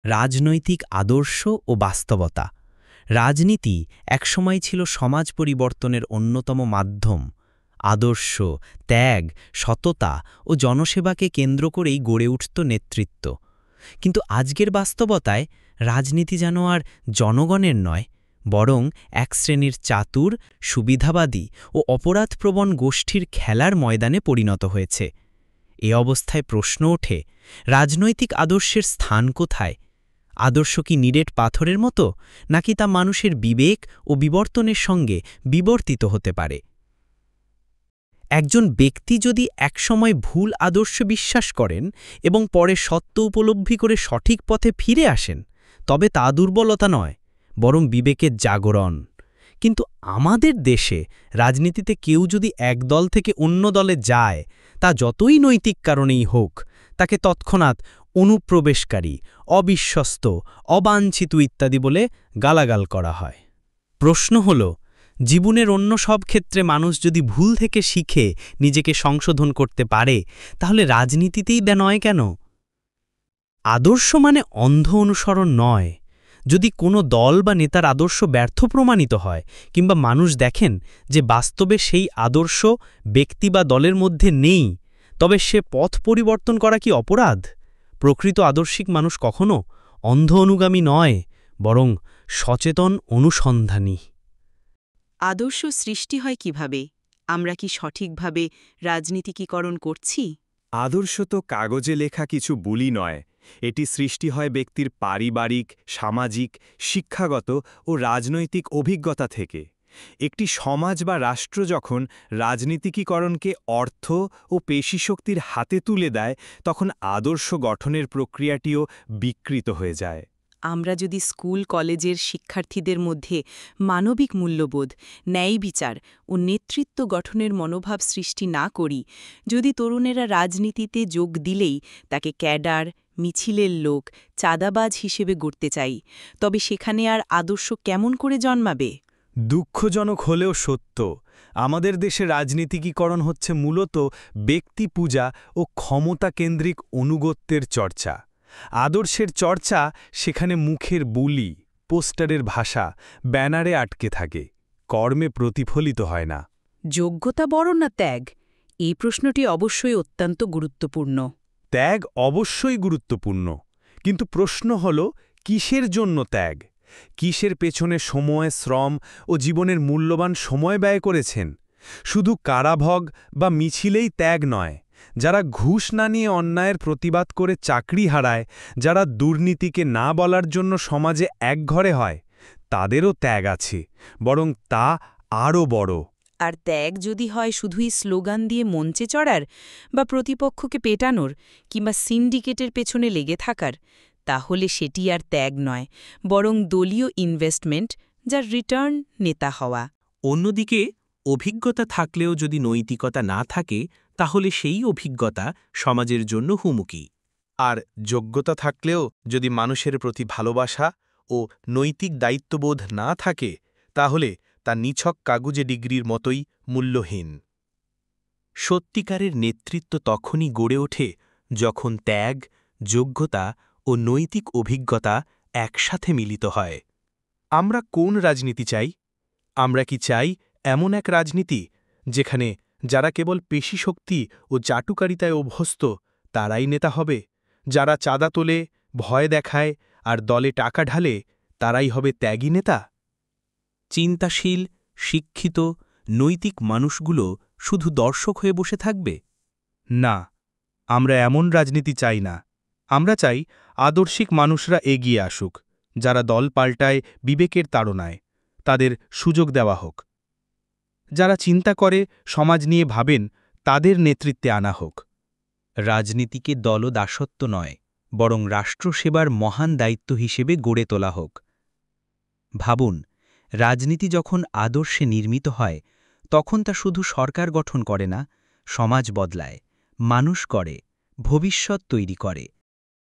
রাজনৈতিক আদর্শ ও বাস্তবতা। রাজনীতি একসময় ছিল সমাজ পরিবর্তনের অন্যতম মাধ্যম। আদর্শ, ত্যাগ, সততা ও জনসেবাকে কেন্দ্র করেই গড়ে উঠত নেতৃত্ব। কিন্তু আজকের বাস্তবতায় রাজনীতি যেন আর জনগণের নয়, বরং এক শ্রেণীর চাতুর, সুবিধাবাদী ও অপরাধপ্রবণ গোষ্ঠীর খেলার ময়দানে পরিণত হয়েছে। এ অবস্থায় প্রশ্ন ওঠে, রাজনৈতিক আদর্শের স্থান কোথায়? আদর্শ কি নিরেট পাথরের মতো, নাকি তা মানুষের বিবেক ও বিবর্তনের সঙ্গে বিবর্তিত হতে পারে? একজন ব্যক্তি যদি একসময় ভুল আদর্শ বিশ্বাস করেন এবং পরে সত্য উপলব্ধি করে সঠিক পথে ফিরে আসেন, তবে তা দুর্বলতা নয়, বরং বিবেকের জাগরণ। কিন্তু আমাদের দেশে রাজনীতিতে কেউ যদি এক দল থেকে অন্য দলে যায়, তা যতই নৈতিক কারণেই হোক, তাকে তৎক্ষণাৎ অনুপ্রবেশকারী, অবিশ্বস্ত, অবাঞ্ছিত ইত্যাদি বলে গালাগাল করা হয়। প্রশ্ন হল, জীবনের অন্য সব ক্ষেত্রে মানুষ যদি ভুল থেকে শিখে নিজেকে সংশোধন করতে পারে, তাহলে রাজনীতিতেই নয় কেন? আদর্শ মানে অন্ধ অনুসরণ নয়। যদি কোনো দল বা নেতার আদর্শ ব্যর্থ প্রমাণিত হয়, কিংবা মানুষ দেখেন যে বাস্তবে সেই আদর্শ ব্যক্তি বা দলের মধ্যে নেই, তবে সে পথ পরিবর্তন করা কি অপরাধ? প্রকৃত আদর্শিক মানুষ কখনো অন্ধ অনুগামী নয়, বরং সচেতন অনুসন্ধানী। আদর্শ সৃষ্টি হয় কিভাবে? আমরা কি সঠিকভাবে রাজনীতিকীকরণ করছি? আদর্শ তো কাগজে লেখা কিছু বুলি নয়। এটি সৃষ্টি হয় ব্যক্তির পারিবারিক, সামাজিক, শিক্ষাগত ও রাজনৈতিক অভিজ্ঞতা থেকে। একটি সমাজ বা রাষ্ট্র যখন রাজনীতিকীকরণকে অর্থ ও পেশিশক্তির হাতে তুলে দেয়, তখন আদর্শ গঠনের প্রক্রিয়াটিও বিকৃত হয়ে যায়। আমরা যদি স্কুল কলেজের শিক্ষার্থীদের মধ্যে মানবিক মূল্যবোধ, ন্যায় বিচার ও নেতৃত্ব গঠনের মনোভাব সৃষ্টি না করি, যদি তরুণেরা রাজনীতিতে যোগ দিলেই তাকে ক্যাডার, মিছিলের লোক, চাঁদাবাজ হিসেবে গড়তে চাই, তবে সেখানে আর আদর্শ কেমন করে জন্মাবে? দুঃখজনক হলেও সত্য, আমাদের দেশে রাজনীতিকীকরণ হচ্ছে মূলত ব্যক্তি পূজা ও ক্ষমতাকেন্দ্রিক অনুগত্যের চর্চা। আদর্শের চর্চা সেখানে মুখের বুলি, পোস্টারের ভাষা, ব্যানারে আটকে থাকে, কর্মে প্রতিফলিত হয় না। যোগ্যতা বড় না ত্যাগ? এই প্রশ্নটি অবশ্যই অত্যন্ত গুরুত্বপূর্ণ। ত্যাগ অবশ্যই গুরুত্বপূর্ণ, কিন্তু প্রশ্ন হল কিসের জন্য ত্যাগ? কিসের পেছনে সময়, শ্রম ও জীবনের মূল্যবান সময় ব্যয় করেছেন? শুধু কারাভোগ বা মিছিলেই ত্যাগ নয়। যারা ঘুষ না নিয়ে অন্যায়ের প্রতিবাদ করে চাকরি হারায়, যারা দুর্নীতিকে না বলার জন্য সমাজে একঘরে হয়, তাদেরও ত্যাগ আছে, বরং তা আরও বড়। আর ত্যাগ যদি হয় শুধুই স্লোগান দিয়ে মঞ্চে চড়ার, বা প্রতিপক্ষকে পেটানোর, কিংবা সিন্ডিকেটের পেছনে লেগে থাকার, তাহলে সেটি আর ত্যাগ নয়, বরং দলীয় ইনভেস্টমেন্ট, যার রিটার্ন নেতা হওয়া। অন্যদিকে অভিজ্ঞতা থাকলেও যদি নৈতিকতা না থাকে, তাহলে সেই অভিজ্ঞতা সমাজের জন্য হুমকি। আর যোগ্যতা থাকলেও যদি মানুষের প্রতি ভালোবাসা ও নৈতিক দায়িত্ববোধ না থাকে, তাহলে তা নিছক কাগুজে ডিগ্রির মতোই মূল্যহীন। সত্যিকারের নেতৃত্ব তখনই গড়ে ওঠে যখন ত্যাগ, যোগ্যতা ও নৈতিক অভিজ্ঞতা একসাথে মিলিত হয়। আমরা কোন রাজনীতি চাই? আমরা কি চাই এমন এক রাজনীতি যেখানে যারা কেবল পেশিশক্তি ও চাটুকারিতায় অভ্যস্ত তারাই নেতা হবে, যারা চাঁদা তোলে, ভয় দেখায় আর দলে টাকা ঢালে তারাই হবে ত্যাগী নেতা? চিন্তাশীল, শিক্ষিত, নৈতিক মানুষগুলো শুধু দর্শক হয়ে বসে থাকবে? না, আমরা এমন রাজনীতি চাই না। আমরা চাই আদর্শিক মানুষরা এগিয়ে আসুক, যারা দল পাল্টায় বিবেকের তাড়নায়, তাদের সুযোগ দেওয়া হোক। যারা চিন্তা করে, সমাজ নিয়ে ভাবেন, তাদের নেতৃত্বে আনা হোক। রাজনীতিকে দলদাসত্ব নয়, বরং রাষ্ট্রসেবার মহান দায়িত্ব হিসেবে গড়ে তোলা হোক। ভাবুন, রাজনীতি যখন আদর্শে নির্মিত হয়, তখন তা শুধু সরকার গঠন করে না, সমাজ বদলায়, মানুষ করে, ভবিষ্যৎ তৈরি করে।